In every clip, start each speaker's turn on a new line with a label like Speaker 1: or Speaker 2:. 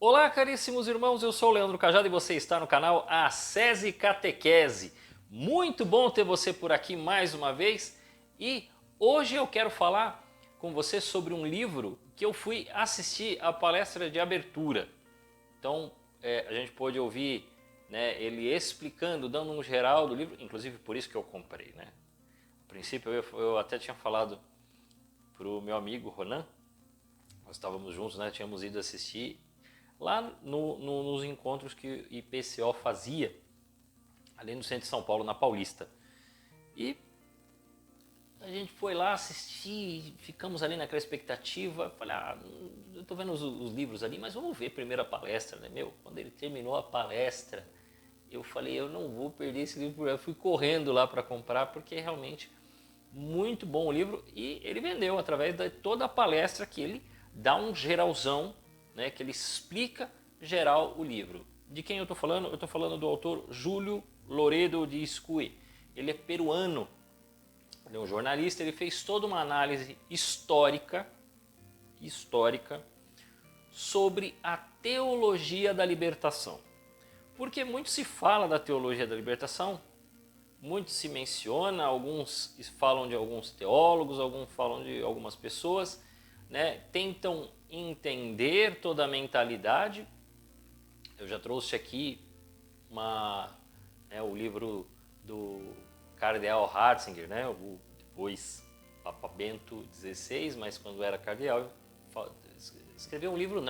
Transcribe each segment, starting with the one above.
Speaker 1: Olá, caríssimos irmãos, eu sou o Leandro Cajado e você está no canal Ascese Catequese. Muito bom ter você por aqui mais uma vez e hoje eu quero falar com você sobre um livro que eu fui assistir a palestra de abertura. Então a gente pôde ouvir, ele explicando, dando um geral do livro, inclusive por isso que eu comprei. A princípio eu até tinha falado para o meu amigo Ronan, nós estávamos juntos, tínhamos ido assistir lá nos encontros que o IPCO fazia, ali no centro de São Paulo, na Paulista. E a gente foi lá assistir, ficamos ali naquela expectativa. Falei, eu estou vendo os livros ali, mas vamos ver primeiro a palestra, né? Quando ele terminou a palestra, eu falei, eu não vou perder esse livro. Eu fui correndo lá para comprar, porque é realmente muito bom o livro. E ele vendeu através de toda a palestra, que ele dá um geralzão, que ele explica geral o livro. De quem eu estou falando? Eu estou falando do autor Júlio Loredo de Iscui. Ele é peruano, ele é um jornalista, ele fez toda uma análise histórica sobre a teologia da libertação. Porque muito se fala da teologia da libertação, muito se menciona, alguns falam de alguns teólogos, alguns falam de algumas pessoas, tentam entender toda o Eu já trouxe aqui o livro do cardeal Ratzinger, o depois Papa Bento XVI, mas quando era cardeal, escreveu um livro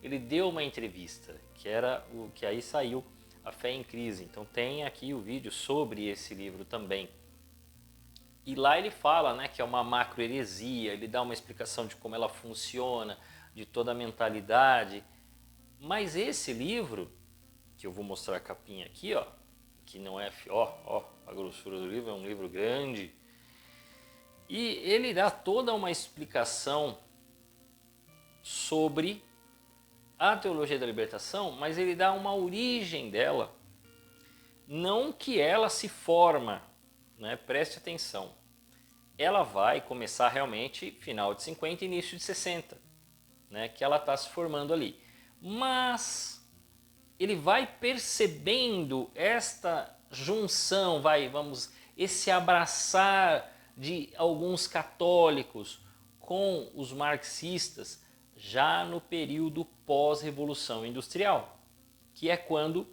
Speaker 1: ele deu uma entrevista, que era o que aí saiu, A Fé em Crise. Então tem aqui o vídeo sobre esse livro também. E lá ele fala que é uma macroheresia, ele dá uma explicação de como ela funciona, de toda a mentalidade. Mas esse livro, que eu vou mostrar a capinha aqui, que não é... a grossura do livro, é um livro grande. E ele dá toda uma explicação sobre a teologia da libertação, mas ele dá uma origem dela. Não que ela se forma, preste atenção. Ela vai começar realmente final de 50 e início de 60, que ela está se formando ali. Mas ele vai percebendo esta junção, esse abraçar de alguns católicos com os marxistas já no período pós-revolução industrial, que é quando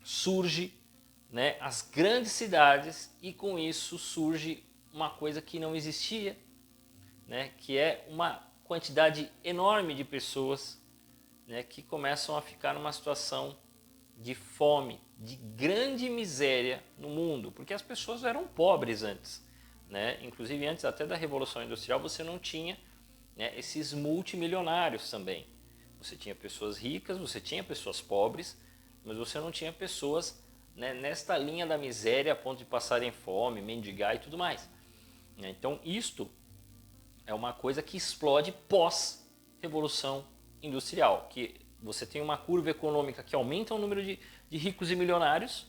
Speaker 1: surge as grandes cidades, e com isso surge uma coisa que não existia, que é uma quantidade enorme de pessoas que começam a ficar numa situação de fome, de grande miséria no mundo, porque as pessoas eram pobres antes. Inclusive antes até da Revolução Industrial você não tinha esses multimilionários também. Você tinha pessoas ricas, você tinha pessoas pobres, mas você não tinha pessoas nesta linha da miséria a ponto de passarem fome, mendigar e tudo mais. Então isto é uma coisa que explode pós-revolução industrial, que você tem uma curva econômica que aumenta o número de ricos e milionários,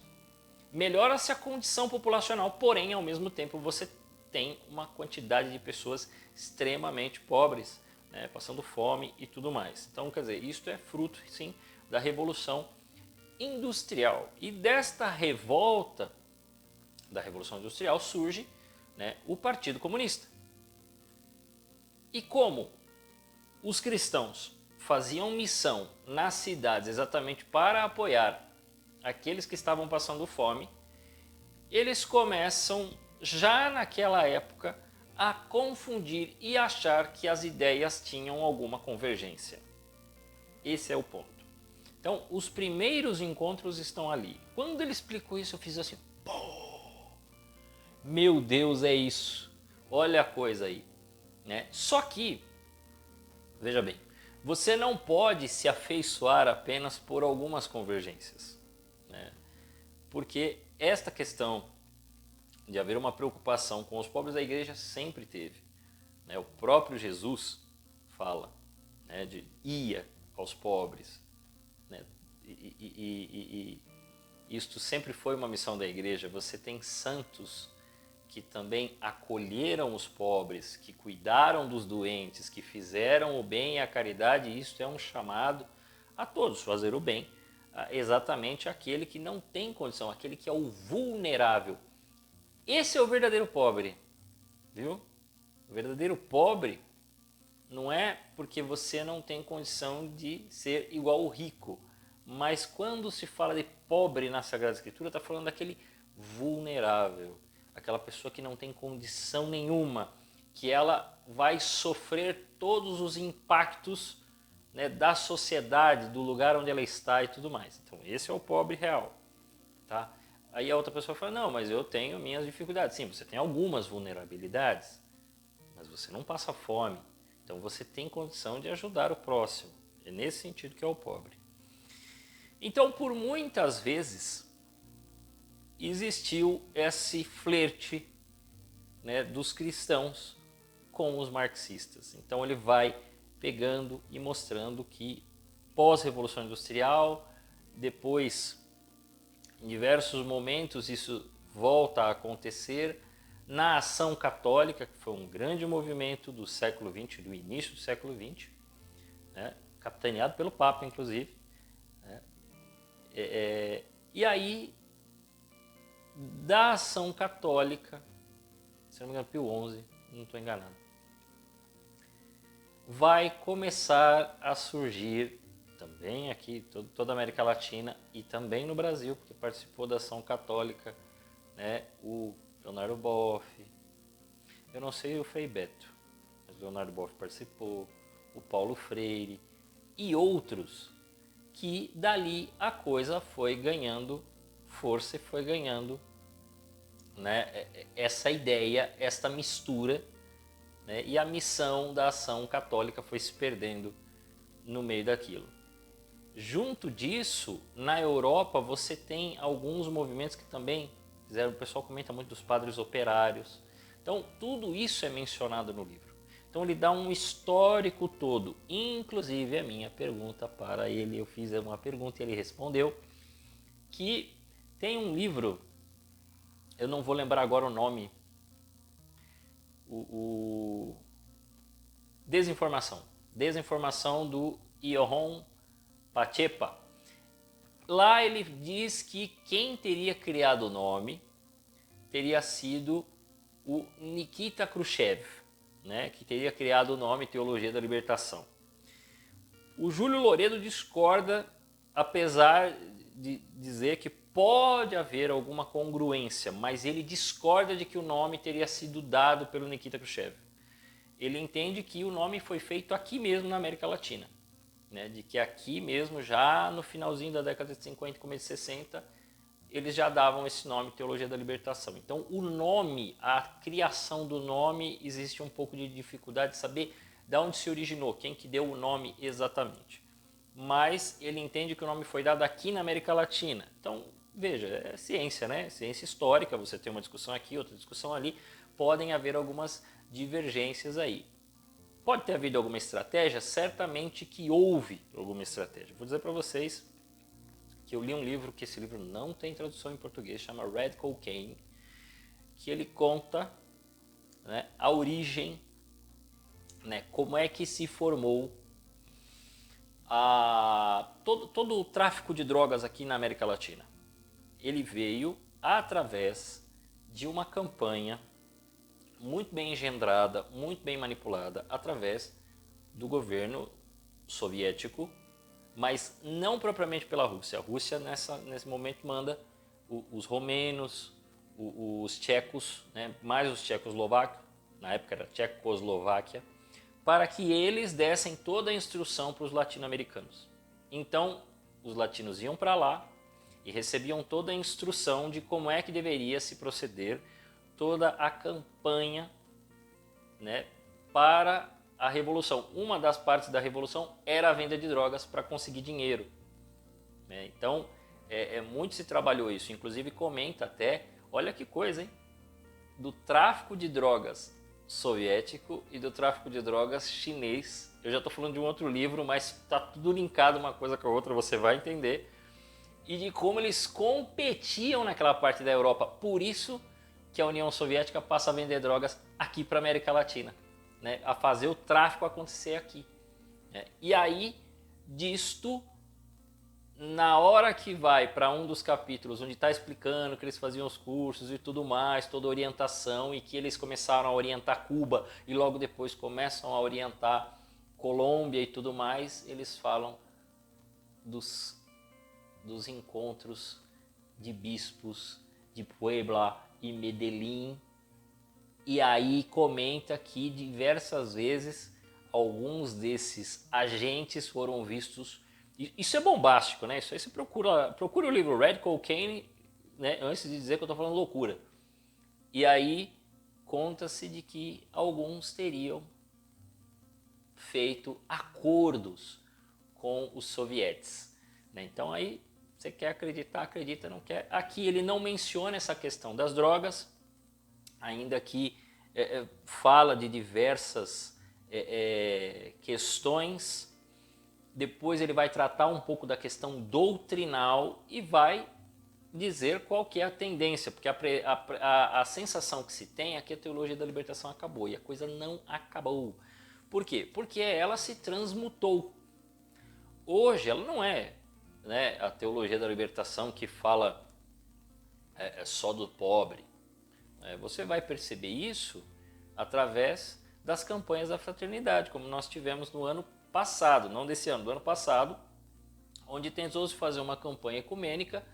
Speaker 1: melhora-se a condição populacional, porém ao mesmo tempo você tem uma quantidade de pessoas extremamente pobres, passando fome e tudo mais. Então, quer dizer, isto é fruto, sim, da Revolução Industrial. E desta revolta da Revolução Industrial surge o Partido Comunista. E como os cristãos faziam missão nas cidades exatamente para apoiar aqueles que estavam passando fome, eles começam já naquela época a confundir e achar que as ideias tinham alguma convergência. Esse é o ponto. Então, os primeiros encontros estão ali. Quando ele explicou isso, eu fiz assim, pô, meu Deus, é isso. Olha a coisa aí. Só que, veja bem, você não pode se afeiçoar apenas por algumas convergências. Porque esta questão de haver uma preocupação com os pobres, a igreja sempre teve. O próprio Jesus fala de ia aos pobres. E isto sempre foi uma missão da igreja. Você tem santos que também acolheram os pobres, que cuidaram dos doentes, que fizeram o bem e a caridade. E isto é um chamado a todos, fazer o bem exatamente aquele que não tem condição, aquele que é o vulnerável. Esse é o verdadeiro pobre, viu? O verdadeiro pobre não é porque você não tem condição de ser igual ao rico, mas quando se fala de pobre na Sagrada Escritura, está falando daquele vulnerável, aquela pessoa que não tem condição nenhuma, que ela vai sofrer todos os impactos, né, da sociedade, do lugar onde ela está e tudo mais. Então esse é o pobre real, tá? Aí a outra pessoa fala, não, mas eu tenho minhas dificuldades. Sim, você tem algumas vulnerabilidades, mas você não passa fome. Então você tem condição de ajudar o próximo. É nesse sentido que é o pobre. Então, por muitas vezes, existiu esse flerte, né, dos cristãos com os marxistas. Então ele vai pegando e mostrando que pós-revolução industrial, depois, em diversos momentos, isso volta a acontecer na Ação Católica, que foi um grande movimento do século XX, do início do século XX, né, capitaneado pelo Papa, inclusive. Né, e aí, da Ação Católica, se não me engano, Pio XI, não estou enganado, vai começar a surgir também aqui, toda a América Latina e também no Brasil, porque participou da Ação Católica, né, o Leonardo Boff, eu não sei o Frei Beto, mas o Leonardo Boff participou, o Paulo Freire e outros, que dali a coisa foi ganhando força e foi ganhando, né, essa ideia, esta mistura, né, e a missão da Ação Católica foi se perdendo no meio daquilo. Junto disso, na Europa você tem alguns movimentos que também fizeram, o pessoal comenta muito dos padres operários. Então tudo isso é mencionado no livro. Então ele dá um histórico todo, inclusive a minha pergunta para ele, eu fiz uma pergunta e ele respondeu, que tem um livro, eu não vou lembrar agora o nome, o Desinformação do Iohon Pachepa. Lá ele diz que quem teria criado o nome teria sido o Nikita Khrushchev, né, que teria criado o nome Teologia da Libertação. O Júlio Loredo discorda, apesar de dizer que pode haver alguma congruência, mas ele discorda de que o nome teria sido dado pelo Nikita Khrushchev. Ele entende que o nome foi feito aqui mesmo na América Latina, né? De que aqui mesmo, já no finalzinho da década de 50 e começo de 60, eles já davam esse nome Teologia da Libertação. Então o nome, a criação do nome, existe um pouco de dificuldade de saber de onde se originou, quem que deu o nome exatamente. Mas ele entende que o nome foi dado aqui na América Latina. Então, veja, é ciência, né? Ciência histórica, você tem uma discussão aqui, outra discussão ali, podem haver algumas divergências aí. Pode ter havido alguma estratégia? Certamente que houve alguma estratégia. Vou dizer para vocês que eu li um livro, que esse livro não tem tradução em português, chama Red Cocaine, que ele conta, né, a origem, né, como é que se formou todo o tráfico de drogas aqui na América Latina. Ele veio através de uma campanha muito bem engendrada, muito bem manipulada, através do governo soviético, mas não propriamente pela Rússia. A Rússia nesse momento manda os romenos, os tchecos, né, mais os tchecoslovacos, na época era Tchecoslováquia, para que eles dessem toda a instrução para os latino-americanos. Então, os latinos iam para lá e recebiam toda a instrução de como é que deveria se proceder toda a campanha, né, para a revolução. Uma das partes da revolução era a venda de drogas para conseguir dinheiro, né? Então, muito se trabalhou isso. Inclusive comenta até, olha que coisa, hein? Do tráfico de drogas soviético e do tráfico de drogas chinês. Eu já estou falando de um outro livro, mas está tudo linkado uma coisa com a outra, você vai entender. E de como eles competiam naquela parte da Europa. Por isso que a União Soviética passa a vender drogas aqui para a América Latina, né? A fazer o tráfico acontecer aqui, né? E aí, disto na hora que vai para um dos capítulos onde está explicando que eles faziam os cursos e tudo mais, toda a orientação, e que eles começaram a orientar Cuba e logo depois começam a orientar Colômbia e tudo mais, eles falam dos encontros de bispos de Puebla e Medellín, e aí comenta que diversas vezes alguns desses agentes foram vistos. Isso é bombástico, né? Isso aí você procura o livro Red Cocaine, né? Antes de dizer que eu estou falando loucura. E aí conta-se de que alguns teriam feito acordos com os sovietes, né? Então aí você quer acreditar, acredita, não quer. Aqui ele não menciona essa questão das drogas, ainda que fala de diversas questões. Depois ele vai tratar um pouco da questão doutrinal e vai dizer qual que é a tendência, porque a sensação que se tem é que a teologia da libertação acabou, e a coisa não acabou. Por quê? Porque ela se transmutou. Hoje ela não é, né, a teologia da libertação que fala só do pobre. Você vai perceber isso através das campanhas da fraternidade, como nós tivemos no ano passado, não desse ano, do ano passado, onde tentou-se fazer uma campanha ecumênica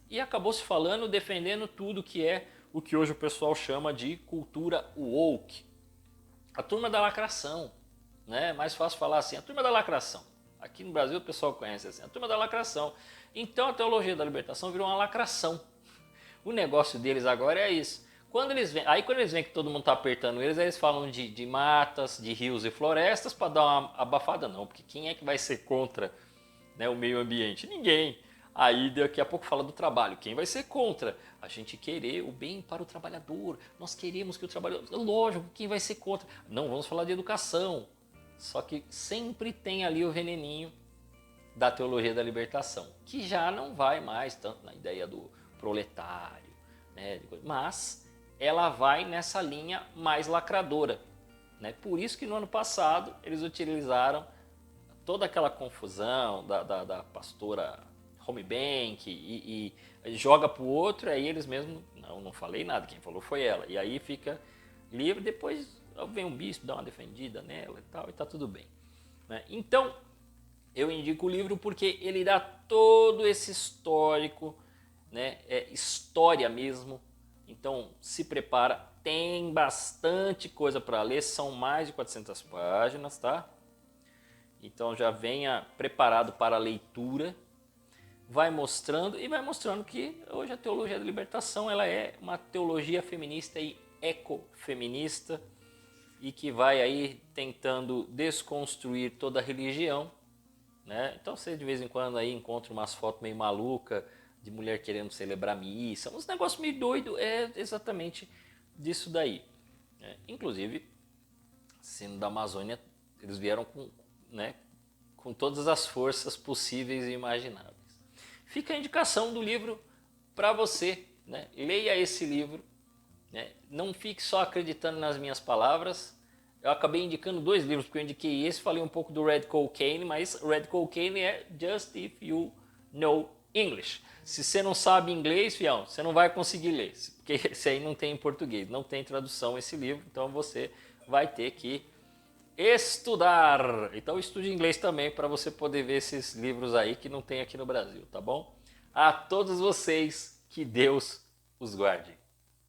Speaker 1: e acabou se falando, defendendo tudo que é o que hoje o pessoal chama de cultura woke. A turma da lacração, né? Mais fácil falar assim, a turma da lacração. Aqui no Brasil o pessoal conhece assim, a turma da lacração. Então a teologia da libertação virou uma lacração. O negócio deles agora é isso. Quando eles veem que todo mundo está apertando eles, aí eles falam de matas, de rios e florestas para dar uma abafada. Não, porque quem é que vai ser contra, né, o meio ambiente? Ninguém. Aí daqui a pouco fala do trabalho. Quem vai ser contra? A gente querer o bem para o trabalhador. Nós queremos que o trabalhador... Lógico, quem vai ser contra? Não, vamos falar de educação. Só que sempre tem ali o veneninho da teologia da libertação, que já não vai mais tanto na ideia do proletário, né, mas ela vai nessa linha mais lacradora, né? Por isso que no ano passado eles utilizaram toda aquela confusão da pastora Homebank e joga para o outro, aí eles mesmos, não falei nada, quem falou foi ela, e aí fica livre, depois vem um bispo, dá uma defendida nela e tal, e tá tudo bem, né? Então eu indico o livro porque ele dá todo esse histórico, né? História mesmo. Então se prepara, tem bastante coisa para ler, são mais de 400 páginas, tá? Então já venha preparado para a leitura, vai mostrando que hoje a teologia da libertação ela é uma teologia feminista e ecofeminista, e que vai aí tentando desconstruir toda a religião, né? Então você de vez em quando aí encontra umas fotos meio malucas de mulher querendo celebrar missa, uns negócios meio doido, é exatamente disso daí, né? Inclusive, sendo da Amazônia, eles vieram com, né, com todas as forças possíveis e imagináveis. Fica a indicação do livro para você, né? Leia esse livro, né? Não fique só acreditando nas minhas palavras. Eu acabei indicando 2 livros, porque eu indiquei esse, falei um pouco do Red Cocaine, mas Red Cocaine é Just If You Know English. Se você não sabe inglês, fião, você não vai conseguir ler, porque esse aí não tem em português, não tem tradução esse livro, então você vai ter que estudar. Então estude inglês também para você poder ver esses livros aí que não tem aqui no Brasil, tá bom? A todos vocês, que Deus os guarde.